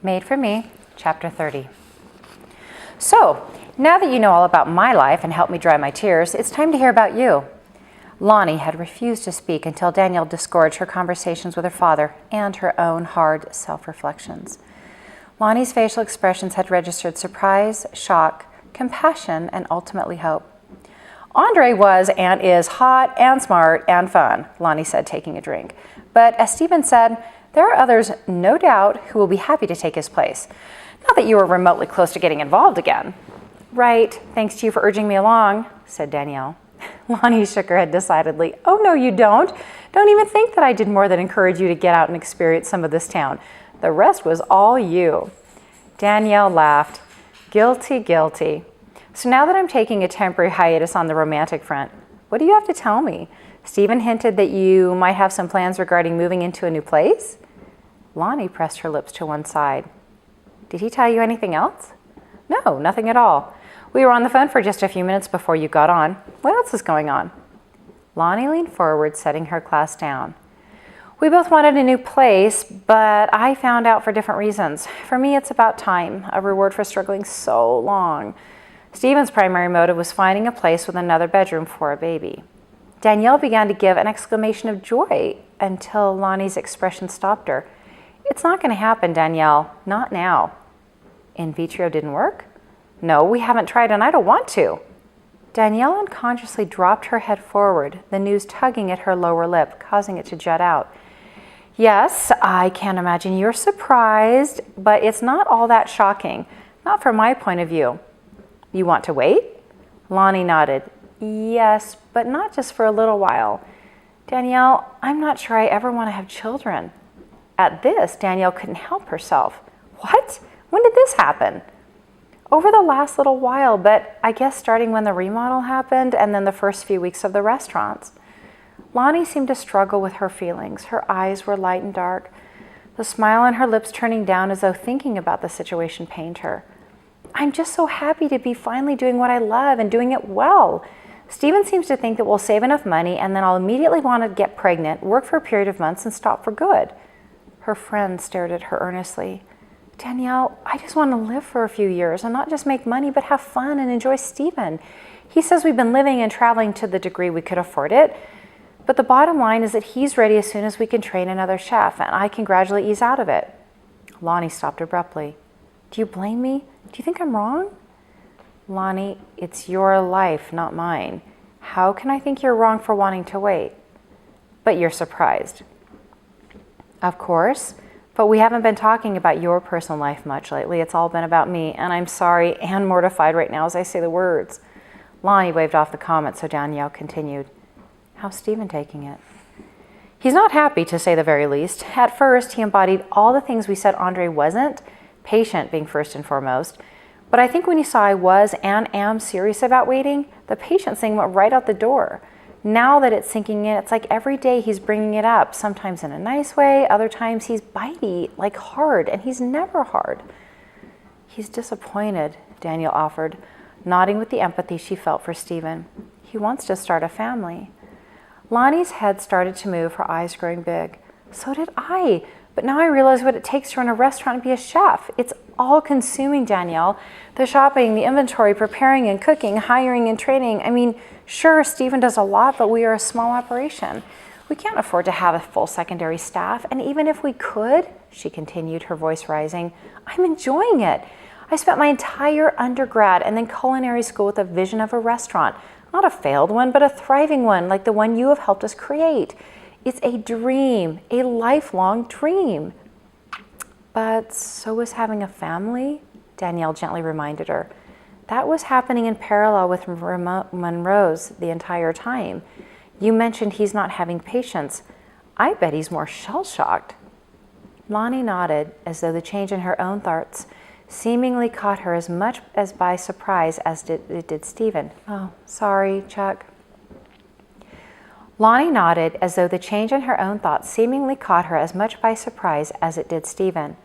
Made for Me, Chapter 30. So, now that you know all about my life and helped me dry my tears, it's time to hear about you. Lonnie had refused to speak until Danielle disgorged her conversations with her father and her own hard self-reflections. Lonnie's facial expressions had registered surprise, shock, compassion, and ultimately hope. Andre was and is hot and smart and fun, Lonnie said, taking a drink. But as Stephen said, there are others, no doubt, who will be happy to take his place. Not that you were remotely close to getting involved again. Right, thanks to you for urging me along, said Danielle. Lonnie shook her head decidedly. Oh, no, you don't. Don't even think that I did more than encourage you to get out and experience some of this town. The rest was all you. Danielle laughed. Guilty, guilty. So now that I'm taking a temporary hiatus on the romantic front, what do you have to tell me? Stephen hinted that you might have some plans regarding moving into a new place? Lonnie pressed her lips to one side. Did he tell you anything else? No, nothing at all. We were on the phone for just a few minutes before you got on. What else is going on? Lonnie leaned forward, setting her glass down. We both wanted a new place, but I found out for different reasons. For me, it's about time, a reward for struggling so long. Stephen's primary motive was finding a place with another bedroom for a baby. Danielle began to give an exclamation of joy until Lonnie's expression stopped her. It's not going to happen, Danielle. Not now. In vitro didn't work? No, we haven't tried and I don't want to. Danielle unconsciously dropped her head forward, the news tugging at her lower lip, causing it to jut out. Yes, I can't imagine you're surprised, but it's not all that shocking. Not from my point of view. You want to wait? Lonnie nodded. Yes, but not just for a little while. Danielle, I'm not sure I ever want to have children. At this, Danielle couldn't help herself. What? When did this happen? Over the last little while, but I guess starting when the remodel happened and then the first few weeks of the restaurants. Lonnie seemed to struggle with her feelings. Her eyes were light and dark, the smile on her lips turning down as though thinking about the situation pained her. I'm just so happy to be finally doing what I love and doing it well. Stephen seems to think that we'll save enough money and then I'll immediately want to get pregnant, work for a period of months, and stop for good. Her friend stared at her earnestly. Danielle, I just want to live for a few years and not just make money, but have fun and enjoy Stephen. He says we've been living and traveling to the degree we could afford it. But the bottom line is that he's ready as soon as we can train another chef, and I can gradually ease out of it. Lonnie stopped abruptly. Do you blame me? Do you think I'm wrong? Lonnie, it's your life, not mine. How can I think you're wrong for wanting to wait? But you're surprised. Of course, but we haven't been talking about your personal life much lately. It's all been about me, and I'm sorry and mortified right now as I say the words. Lonnie waved off the comment, so Danielle continued. How's Stephen taking it? He's not happy, to say the very least. At first, he embodied all the things we said Andre wasn't, patient being first and foremost. But I think when he saw I was and am serious about waiting, the patient thing went right out the door. Now that it's sinking in, it's like every day he's bringing it up, sometimes in a nice way, other times he's bitey, like hard, and he's never hard. He's disappointed, Danielle offered, nodding with the empathy she felt for Stephen. He wants to start a family. Lonnie's head started to move, her eyes growing big. So did I, but now I realize what it takes to run a restaurant and be a chef. It's all-consuming, Danielle. The shopping, the inventory, preparing and cooking, hiring and training. I mean, sure, Stephen does a lot, but we are a small operation. We can't afford to have a full secondary staff, and even if we could, she continued, her voice rising, I'm enjoying it. I spent my entire undergrad and then culinary school with a vision of a restaurant. Not a failed one, but a thriving one, like the one you have helped us create. It's a dream, a lifelong dream. But so was having a family, Danielle gently reminded her. That was happening in parallel with Monroe's the entire time. You mentioned he's not having patience. I bet he's more shell-shocked. Lonnie nodded, as though the change in her own thoughts seemingly caught her as much as by surprise as it did Stephen. Oh, sorry, Chuck. Lonnie nodded, as though the change in her own thoughts seemingly caught her as much by surprise as it did Stephen.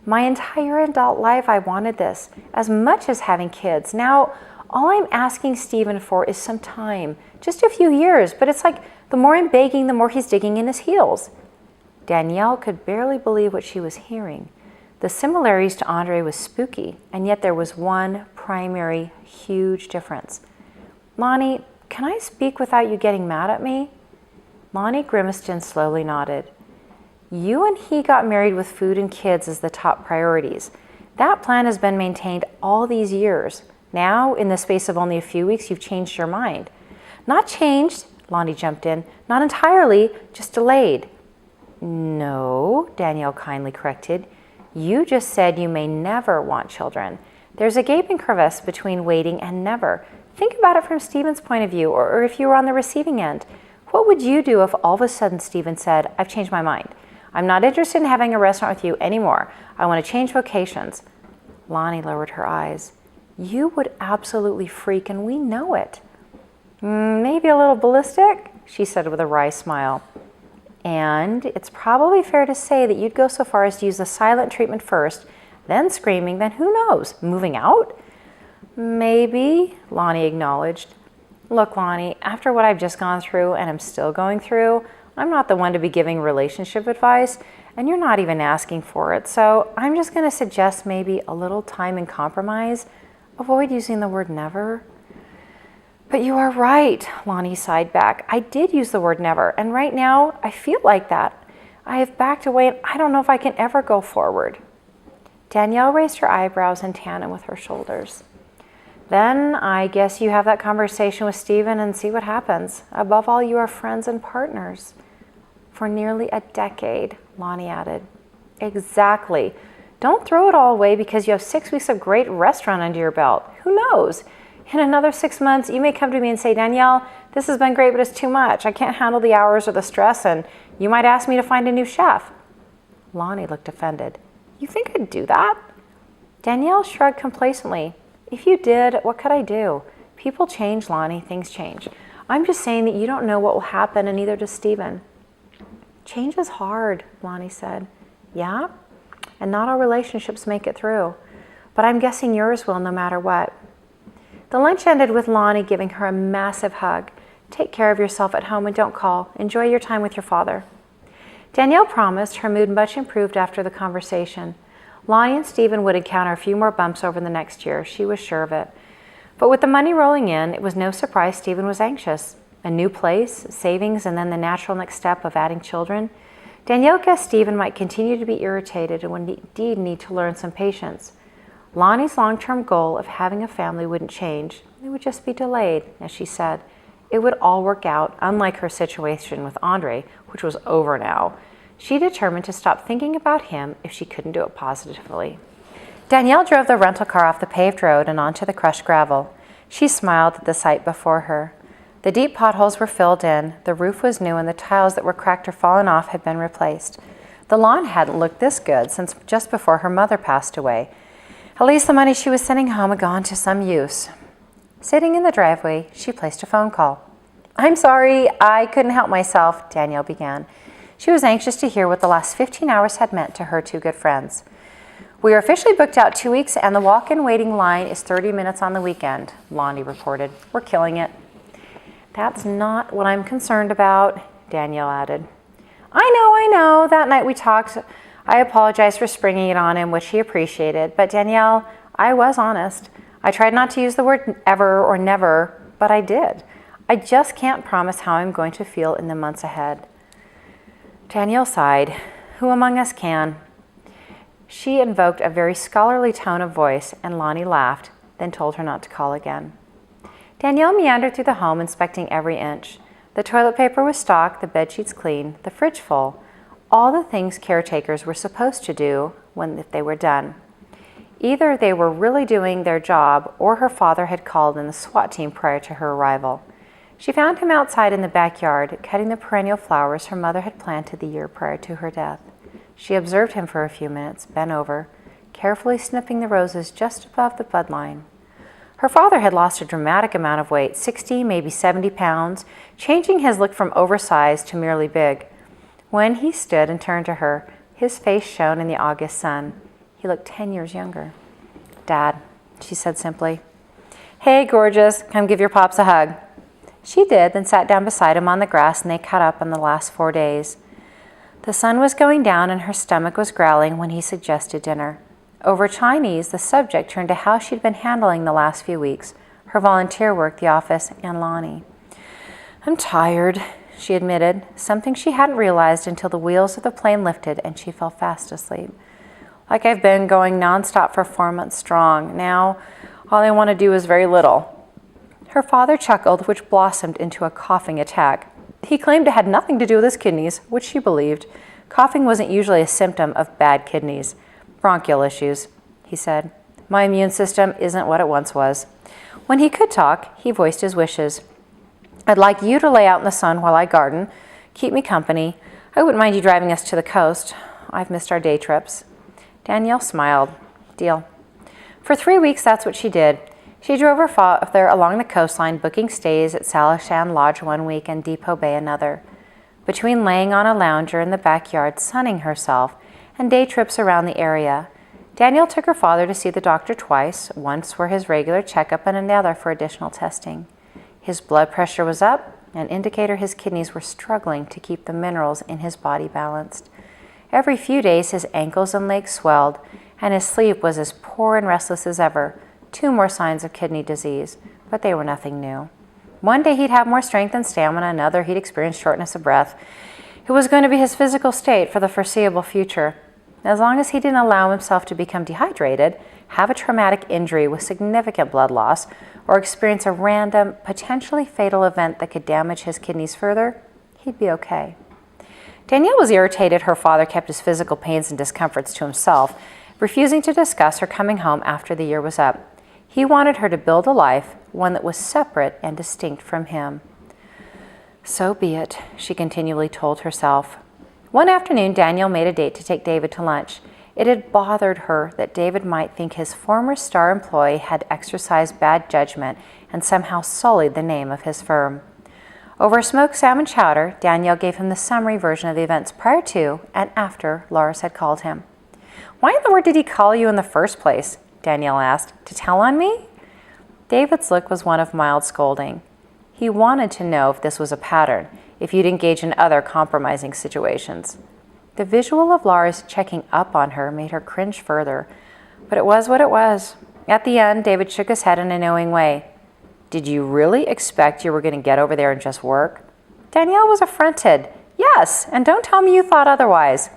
My entire adult life I wanted this, as much as having kids. Now, all I'm asking Stephen for is some time, just a few years, but it's like the more I'm begging, the more he's digging in his heels. Danielle could barely believe what she was hearing. The similarities to Andre was spooky, and yet there was one primary, huge difference. Lonnie, can I speak without you getting mad at me? Lonnie grimaced and slowly nodded. You and he got married with food and kids as the top priorities. That plan has been maintained all these years. Now, in the space of only a few weeks, you've changed your mind. Not changed, Lonnie jumped in. Not entirely, just delayed. No, Danielle kindly corrected. You just said you may never want children. There's a gaping crevice between waiting and never. Think about it from Stephen's point of view, or if you were on the receiving end. What would you do if all of a sudden Stephen said, I've changed my mind. I'm not interested in having a restaurant with you anymore. I want to change vocations. Lonnie lowered her eyes. You would absolutely freak, and we know it. Maybe a little ballistic, she said with a wry smile. And it's probably fair to say that you'd go so far as to use the silent treatment first, then screaming, then who knows, moving out? Maybe, Lonnie acknowledged. Look, Lonnie, after what I've just gone through and am still going through, I'm not the one to be giving relationship advice, and you're not even asking for it. So I'm just going to suggest maybe a little time and compromise. Avoid using the word never. But you are right, Lonnie sighed back. I did use the word never, and right now I feel like that. I have backed away, and I don't know if I can ever go forward. Danielle raised her eyebrows in tandem with her shoulders. Then I guess you have that conversation with Stephen and see what happens. Above all, you are friends and partners. For nearly a decade, Lonnie added. Exactly. Don't throw it all away because you have 6 weeks of great restaurant under your belt. Who knows? In another 6 months, you may come to me and say, Danielle, this has been great, but it's too much. I can't handle the hours or the stress, and you might ask me to find a new chef. Lonnie looked offended. You think I'd do that? Danielle shrugged complacently. If you did, what could I do? People change, Lonnie. Things change. I'm just saying that you don't know what will happen, and neither does Stephen. Change is hard, Lonnie said. Yeah? And not all relationships make it through. But I'm guessing yours will no matter what. The lunch ended with Lonnie giving her a massive hug. Take care of yourself at home and don't call. Enjoy your time with your father. Danielle promised, her mood much improved after the conversation. Lonnie and Stephen would encounter a few more bumps over the next year. She was sure of it. But with the money rolling in, it was no surprise Stephen was anxious. A new place, savings, and then the natural next step of adding children. Danielle guessed Stephen might continue to be irritated and would indeed need to learn some patience. Lonnie's long-term goal of having a family wouldn't change. It would just be delayed, as she said. It would all work out, unlike her situation with Andre, which was over now. She determined to stop thinking about him if she couldn't do it positively. Danielle drove the rental car off the paved road and onto the crushed gravel. She smiled at the sight before her. The deep potholes were filled in, the roof was new, and the tiles that were cracked or fallen off had been replaced. The lawn hadn't looked this good since just before her mother passed away. At least the money she was sending home had gone to some use. Sitting in the driveway, she placed a phone call. I'm sorry, I couldn't help myself, Danielle began. She was anxious to hear what the last 15 hours had meant to her two good friends. We are officially booked out 2 weeks, and the walk-in waiting line is 30 minutes on the weekend, Lonnie reported. We're killing it. That's not what I'm concerned about, Danielle added. I know. That night we talked. I apologized for springing it on him, which he appreciated. But Danielle, I was honest. I tried not to use the word ever or never, but I did. I just can't promise how I'm going to feel in the months ahead. Danielle sighed. Who among us can? She invoked a very scholarly tone of voice, and Lonnie laughed, then told her not to call again. Danielle meandered through the home, inspecting every inch. The toilet paper was stocked, the bedsheets clean, the fridge full. All the things caretakers were supposed to do if they were done. Either they were really doing their job, or her father had called in the SWAT team prior to her arrival. She found him outside in the backyard, cutting the perennial flowers her mother had planted the year prior to her death. She observed him for a few minutes, bent over, carefully snipping the roses just above the bud line. Her father had lost a dramatic amount of weight, 60, maybe 70 pounds, changing his look from oversized to merely big. When he stood and turned to her, his face shone in the August sun. He looked 10 years younger. Dad, she said simply. Hey, gorgeous, come give your pops a hug. She did, then sat down beside him on the grass, and they caught up on the last 4 days. The sun was going down and her stomach was growling when he suggested dinner. Over Chinese, the subject turned to how she'd been handling the last few weeks, her volunteer work, the office, and Lonnie. "I'm tired," she admitted, something she hadn't realized until the wheels of the plane lifted and she fell fast asleep. "Like I've been going nonstop for 4 months strong. Now, all I want to do is very little." Her father chuckled, which blossomed into a coughing attack. He claimed it had nothing to do with his kidneys, which she believed. Coughing wasn't usually a symptom of bad kidneys. "Bronchial issues," he said. "My immune system isn't what it once was." When he could talk, he voiced his wishes. "I'd like you to lay out in the sun while I garden. Keep me company. I wouldn't mind you driving us to the coast. I've missed our day trips." Danielle smiled. "Deal." For 3 weeks, that's what she did. She drove her father along the coastline, booking stays at Salishan Lodge 1 week and Depot Bay another. Between laying on a lounger in the backyard, sunning herself, and day trips around the area, Danielle took her father to see the doctor twice, once for his regular checkup and another for additional testing. His blood pressure was up, an indicator his kidneys were struggling to keep the minerals in his body balanced. Every few days his ankles and legs swelled, and his sleep was as poor and restless as ever. 2 more signs of kidney disease, but they were nothing new. One day he'd have more strength and stamina, another he'd experience shortness of breath. It was going to be his physical state for the foreseeable future. As long as he didn't allow himself to become dehydrated, have a traumatic injury with significant blood loss, or experience a random, potentially fatal event that could damage his kidneys further, he'd be okay. Danielle was irritated her father kept his physical pains and discomforts to himself, refusing to discuss her coming home after the year was up. He wanted her to build a life, one that was separate and distinct from him. "So be it," she continually told herself. One afternoon, Danielle made a date to take David to lunch. It had bothered her that David might think his former star employee had exercised bad judgment and somehow sullied the name of his firm. Over smoked salmon chowder, Danielle gave him the summary version of the events prior to and after Lars had called him. "Why in the world did he call you in the first place?" Danielle asked. "To tell on me?" David's look was one of mild scolding. He wanted to know if this was a pattern, if you'd engage in other compromising situations. The visual of Lars checking up on her made her cringe further, but it was what it was. At the end, David shook his head in a knowing way. "Did you really expect you were going to get over there and just work?" Danielle was affronted. "Yes, and don't tell me you thought otherwise."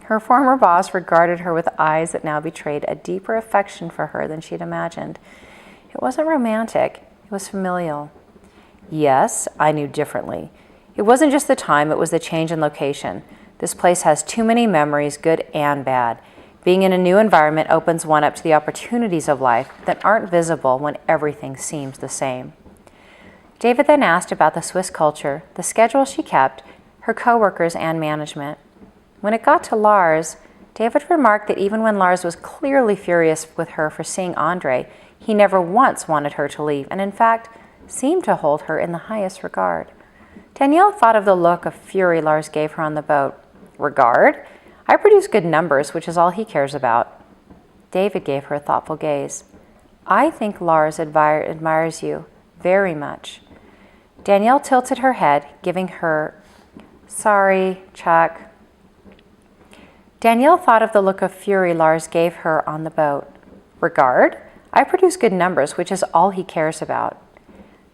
Her former boss regarded her with eyes that now betrayed a deeper affection for her than she'd imagined. It wasn't romantic, it was familial. "Yes, I knew differently. It wasn't just the time, it was the change in location. This place has too many memories, good and bad. Being in a new environment opens one up to the opportunities of life that aren't visible when everything seems the same." David then asked about the Swiss culture, the schedule she kept, her coworkers, and management. When it got to Lars, David remarked that even when Lars was clearly furious with her for seeing Andre, he never once wanted her to leave, and in fact, seemed to hold her in the highest regard. Danielle thought of the look of fury Lars gave her on the boat. "Regard? I produce good numbers, which is all he cares about." David gave her a thoughtful gaze. "I think Lars admires you very much." Danielle tilted her head, giving her, "Sorry, Chuck." Danielle thought of the look of fury Lars gave her on the boat. "Regard? I produce good numbers, which is all he cares about."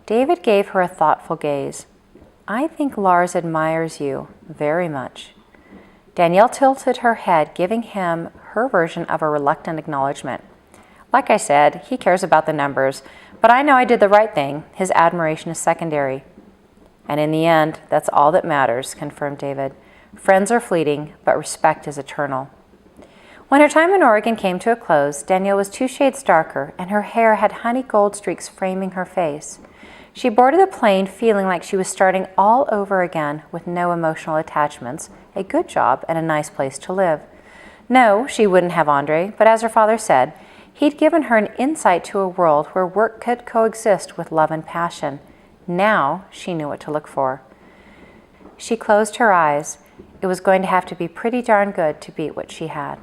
David gave her a thoughtful gaze. "I think Lars admires you very much." Danielle tilted her head, giving him her version of a reluctant acknowledgement. "Like I said, he cares about the numbers, but I know I did the right thing. His admiration is secondary." "And in the end, that's all that matters," confirmed David. "Friends are fleeting, but respect is eternal." When her time in Oregon came to a close, Danielle was 2 shades darker, and her hair had honey gold streaks framing her face. She boarded the plane feeling like she was starting all over again with no emotional attachments, a good job, and a nice place to live. No, she wouldn't have Andre, but as her father said, he'd given her an insight to a world where work could coexist with love and passion. Now she knew what to look for. She closed her eyes. It was going to have to be pretty darn good to beat what she had.